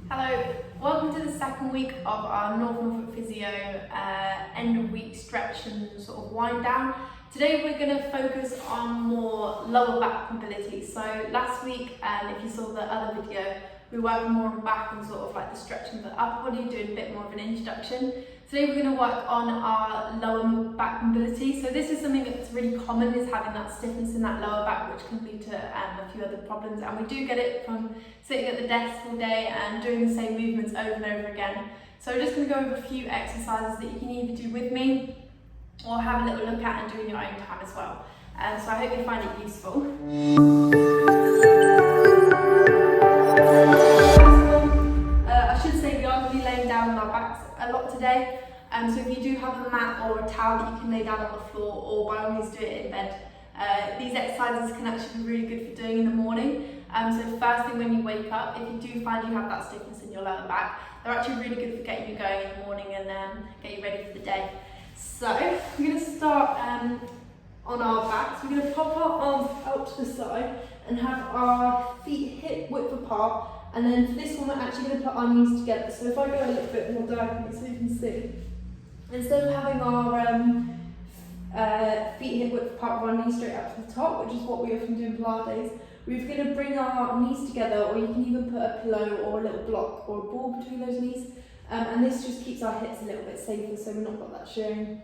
Hello, welcome to the second week of our Norfolk Physio end of week stretch and sort of wind down. Today we're going to focus on more lower back mobility. So last week, if you saw the other video, we were working more on back and sort of like the stretching of the upper body, doing a bit more of an introduction. Today we're going to work on our lower back mobility. So this is something that's really common, is having that stiffness in that lower back, which can lead to a few other problems. And we do get it from sitting at the desk all day and doing the same movements over and over again. So I'm just going to go over a few exercises that you can either do with me or have a little look at and do in your own time as well. So I hope you find it useful. I should say we are going to be laying down on our backs a lot today. So if you do have a mat or a towel that you can lay down on the floor, or by all means do it in bed. These exercises can actually be really good for doing in the morning. So first thing when you wake up, if you do find you have that stiffness in your lower back, they're actually really good for getting you going in the morning and get you ready for the day. So we're going to start on our backs. We're going to pop our arms out to the side and have our feet hip width apart. And then for this one, we're actually going to put our knees together. So if I go a little bit more diagonally so you can see, instead of having our feet hip width apart with our knees straight up to the top, which is what we often do in Pilates, we're going to bring our knees together, or you can even put a pillow or a little block or a ball between those knees. And this just keeps our hips a little bit safer, so we've not got that shearing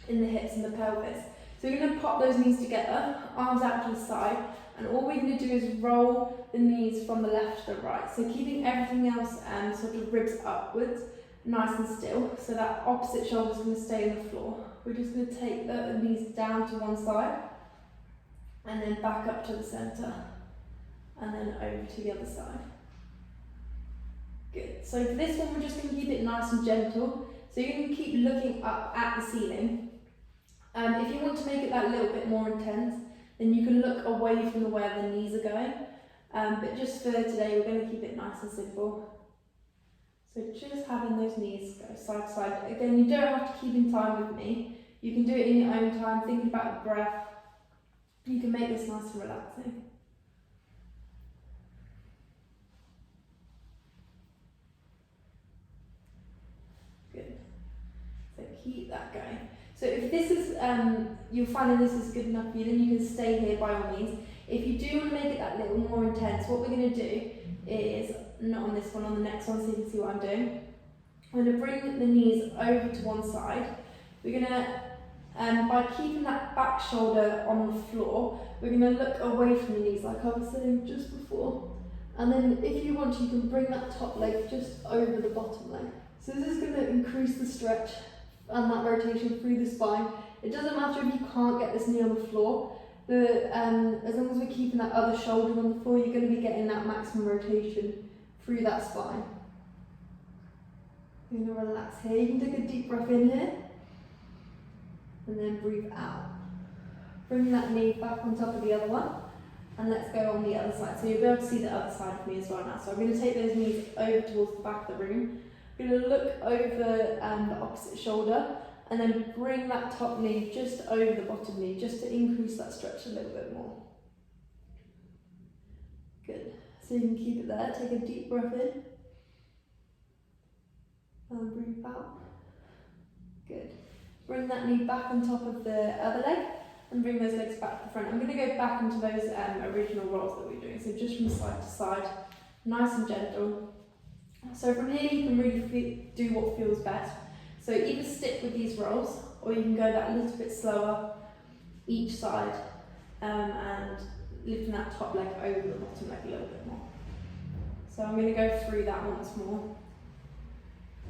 in the hips and the pelvis. So we're going to pop those knees together, arms out to the side, and all we're going to do is roll the knees from the left to the right. So keeping everything else sort of ribs upwards, nice and still, so that opposite shoulder is going to stay on the floor. We're just going to take the knees down to one side, and then back up to the centre, and then over to the other side. Good. So for this one, we're just going to keep it nice and gentle. So you're going to keep looking up at the ceiling. If you want to make it that little bit more intense, then you can look away from where the knees are going. But just for today, we're going to keep it nice and simple. So just having those knees go side to side. Again, you don't have to keep in time with me. You can do it in your own time, thinking about the breath. You can make this nice and relaxing. Good. So keep that going. So if this is, you're finding this is good enough for you, then you can stay here by all means. If you do want to make it that little more intense, what we're going to do is, not on this one, on the next one, so you can see what I'm doing. I'm going to bring the knees over to one side. We're going to, by keeping that back shoulder on the floor, we're going to look away from the knees, like I was saying just before. And then if you want, you can bring that top leg just over the bottom leg. So this is going to increase the stretch and that rotation through the spine. It doesn't matter if you can't get this knee on the floor. As long as we're keeping that other shoulder on the floor, you're going to be getting that maximum rotation through that spine. You're going to relax here. You can take a deep breath in here, and then breathe out. Bring that knee back on top of the other one, and let's go on the other side. So you'll be able to see the other side of me as well now. So I'm going to take those knees over towards the back of the room. I'm going to look over the opposite shoulder, and then bring that top knee just over the bottom knee, just to increase that stretch a little bit more. Good. So you can keep it there. Take a deep breath in, and breathe out. Good. Bring that knee back on top of the other leg, and bring those legs back to the front. I'm going to go back into those original rolls that we were doing, so just from side to side, nice and gentle. So from here you can really do what feels best. So either stick with these rolls, or you can go that little bit slower each side, and lifting that top leg over the bottom leg a little bit more. So I'm going to go through that once more.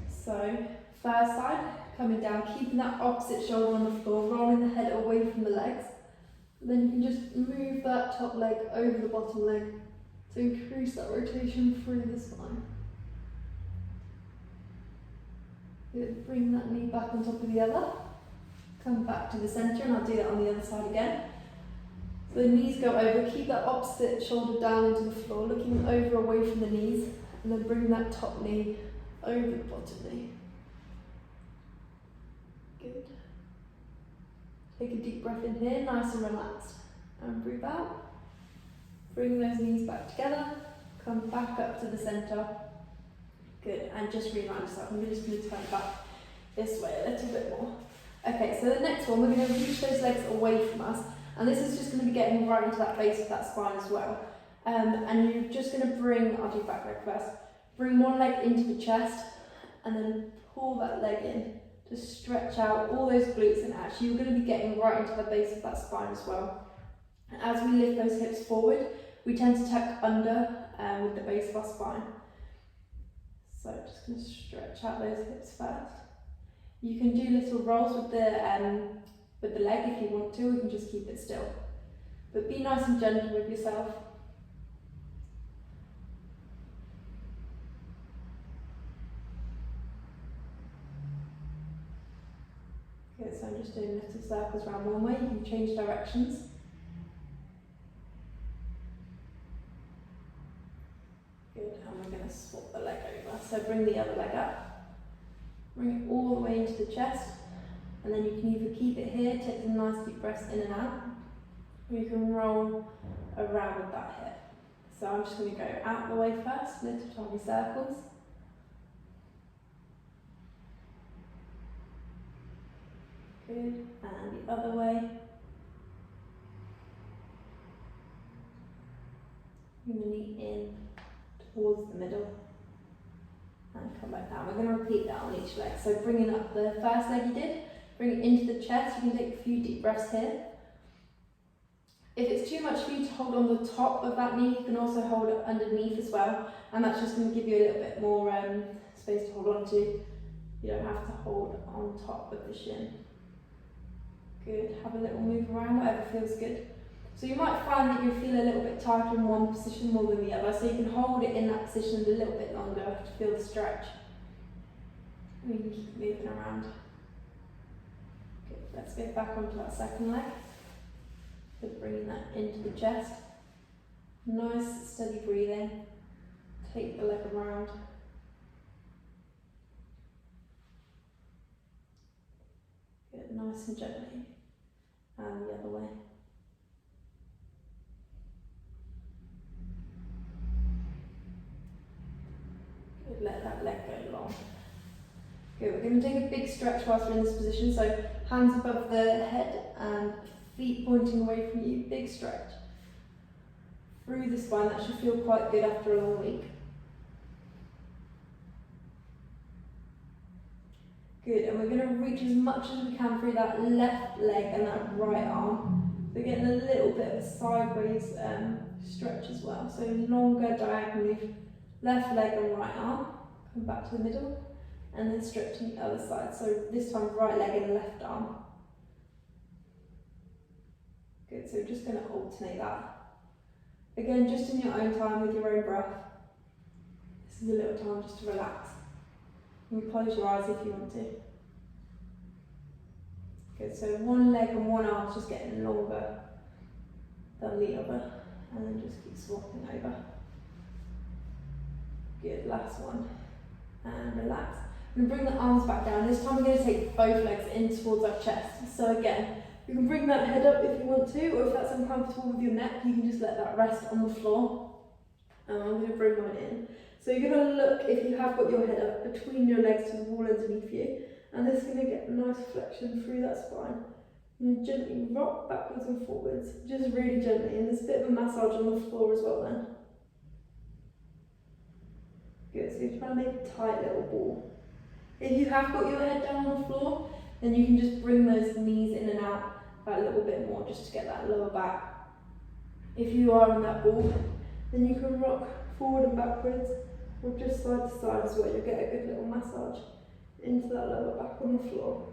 So first side, coming down, keeping that opposite shoulder on the floor, rolling the head away from the legs. Then you can just move that top leg over the bottom leg to increase that rotation through the spine. Good. Bring that knee back on top of the other. Come back to the centre, and I'll do that on the other side again. So the knees go over, keep that opposite shoulder down into the floor, looking over away from the knees, and then bring that top knee over the bottom knee. Good. Take a deep breath in here, nice and relaxed, and breathe out. Bring those knees back together, come back up to the centre, Good, and just rewind yourself. I'm just going to turn back this way a little bit more. Okay, so the next one, we're going to reach those legs away from us, and this is just going to be getting right into that base of that spine as well. And you're just going to bring, I'll do back leg first, bring one leg into the chest, and then pull that leg in to stretch out all those glutes, and actually you're going to be getting right into the base of that spine as well. And as we lift those hips forward, we tend to tuck under with the base of our spine. So just going to stretch out those hips first. You can do little rolls with the leg if you want to, or you can just keep it still. But be nice and gentle with yourself. Good, so I'm just doing little circles around one way. You can change directions. Good, and we're going to swap the leg over. So bring the other leg up. Bring it all the way into the chest, and then you can either keep it here, take some nice deep breaths in and out, or you can roll around with that hip. So I'm just going to go out the way first, little tiny circles. Good, and the other way. Bring the knee in towards the middle. And come back down. We're going to repeat that on each leg. So bringing up the first leg you did, bring it into the chest. You can take a few deep breaths here. If it's too much for you to hold on the top of that knee, you can also hold it underneath as well. And that's just going to give you a little bit more space to hold on to. You don't have to hold on top of the shin. Good. Have a little move around, whatever feels good. So you might find that you feel a little bit tighter in one position more than the other, so you can hold it in that position a little bit longer to feel the stretch. And you can keep moving around. Good. Let's go back onto that second leg. So bringing that into the chest. Nice steady breathing. Take the leg around. Good. Nice and gently. And the other way. Let that leg go long. Good, we're going to take a big stretch whilst we're in this position, so hands above the head and feet pointing away from you, big stretch. Through the spine, that should feel quite good after a long week. Good, and we're going to reach as much as we can through that left leg and that right arm. So getting a little bit of a sideways stretch as well, so longer diagonally. Left leg and right arm, come back to the middle, and then stretching the other side. So this time right leg and left arm. Good, so we're just going to alternate that. Again, just in your own time with your own breath. This is a little time just to relax. You can close your eyes if you want to. Good, so one leg and one arm is just getting longer than the other, and then just keep swapping over. Good, last one. And relax. I'm going to bring the arms back down. This time we're going to take both legs in towards our chest. So again, you can bring that head up if you want to, or if that's uncomfortable with your neck, you can just let that rest on the floor. And I'm going to bring mine in. So you're going to look, if you have got your head up, between your legs to the wall underneath you. And this is going to get a nice flexion through that spine. And gently rock backwards and forwards, just really gently. And there's a bit of a massage on the floor as well then. Good, so you're trying to make a tight little ball. If you have got your head down on the floor, then you can just bring those knees in and out a little bit more just to get that lower back. If you are in that ball, then you can rock forward and backwards, or just side to side as well. You'll get a good little massage into that lower back on the floor.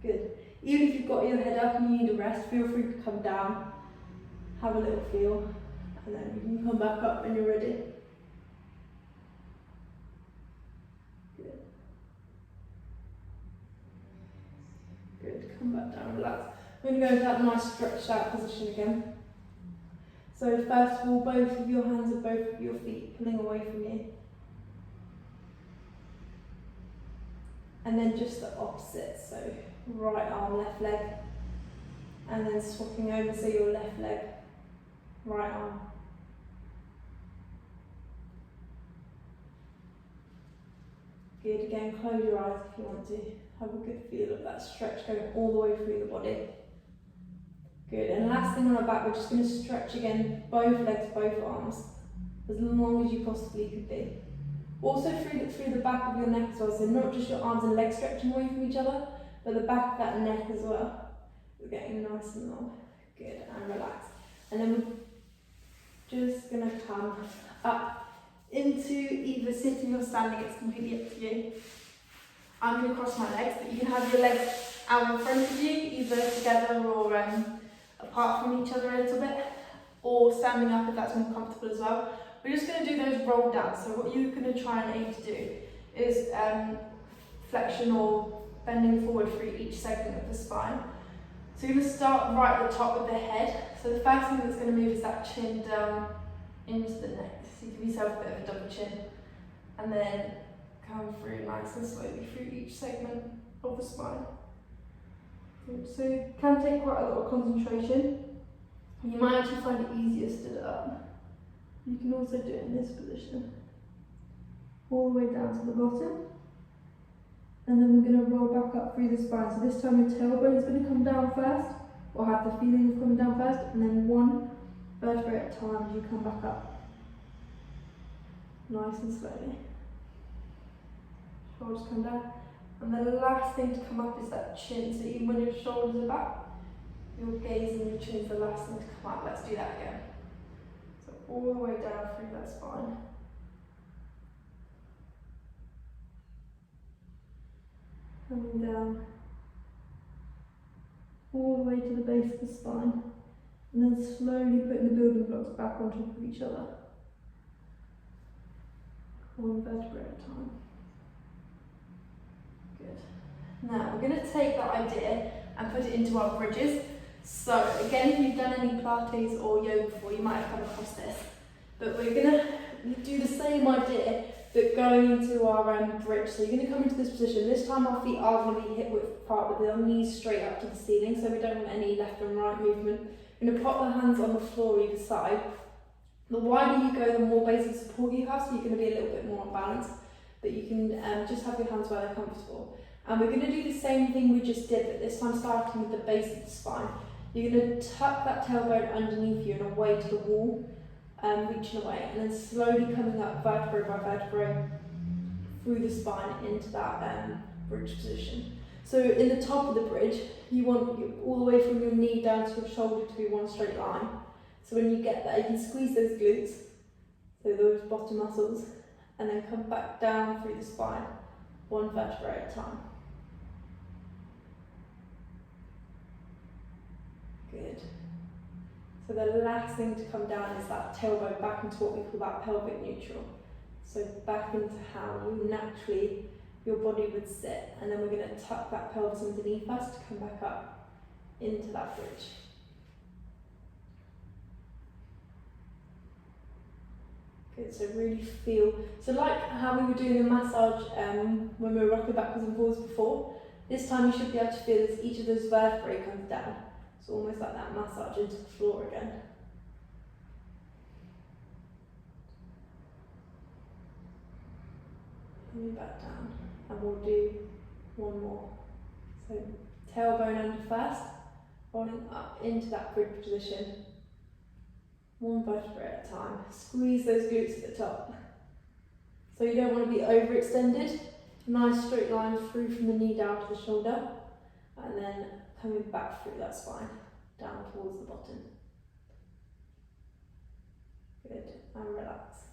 Good. Even if you've got your head up and you need a rest, feel free to come down, have a little feel, and then you can come back up when you're ready. Good. Good. Come back down, relax. We're going to go into that nice stretched out position again. So first of all, both of your hands are both of your feet pulling away from you. And then just the opposite, so right arm, left leg, and then swapping over, so your left leg, right arm. Good, again, close your eyes if you want to. Have a good feel of that stretch going all the way through the body. Good, and last thing on our back, we're just going to stretch again, both legs, both arms, as long as you possibly could be. Also through the back of your neck as well, so not just your arms and legs stretching away from each other, but the back of that neck as well. We're getting nice and long. Good, and relax. And then we're just going to come up into either sitting or standing, it's completely up to you. I'm going to cross my legs, but you can have your legs out in front of you, either together or apart from each other a little bit, or standing up if that's more comfortable as well. We're just going to do those roll downs. So what you're going to try and aim to do is flexion or bending forward through each segment of the spine. So you're going to start right at the top with the head. So the first thing that's going to move is that chin down into the neck. So you give yourself a bit of a double chin. And then come through nice and slowly through each segment of the spine. So it can take quite a lot of concentration. You might actually find it easier stood up. You can also do it in this position. All the way down to the bottom. And then we're going to roll back up through the spine. So this time your tailbone is going to come down first, or have the feeling of coming down first, and then one vertebrae at a time as you come back up. Nice and slowly. Shoulders come down. And the last thing to come up is that chin. So even when your shoulders are back, your gaze and your chin is the last thing to come up. Let's do that again. So all the way down through that spine. Coming down. All the way to the base of the spine. And then slowly putting the building blocks back on top of each other. One vertebrae at a time. Good. Now we're going to take that idea and put it into our bridges. So again, if you've done any Pilates or yoga before, you might have come across this. But we're going to do the same idea, but going into our bridge. So you're going to come into this position. This time our feet are going to be hip width apart, but they'll knees straight up to the ceiling, so we don't want any left and right movement. We're going to pop the hands on the floor either side. The wider you go, the more basic support you have, so you're going to be a little bit more unbalanced, but you can just have your hands where they're comfortable. And we're going to do the same thing we just did, but this time starting with the base of the spine. You're going to tuck that tailbone underneath you and away to the wall, reaching away, and then slowly coming up vertebrae by vertebrae through the spine into that bridge position. So in the top of the bridge, you want all the way from your knee down to your shoulder to be one straight line. So when you get there, you can squeeze those glutes, so those bottom muscles, and then come back down through the spine, one vertebrae at a time. Good. So the last thing to come down is that tailbone back into what we call that pelvic neutral. So back into how you naturally, your body would sit, and then we're going to tuck that pelvis underneath us to come back up into that bridge. Good, so really feel, so like how we were doing the massage when we were rocking backwards and forwards before, this time you should be able to feel as each of those vertebrae comes down. So almost like that massage into the floor again. Coming back down, and we'll do one more. So tailbone under first, rolling up into that bridge position. One vertebrae at a time. Squeeze those glutes at the top. So you don't want to be overextended. Nice straight line through from the knee down to the shoulder, and then coming back through that spine, down towards the bottom. Good, and relax.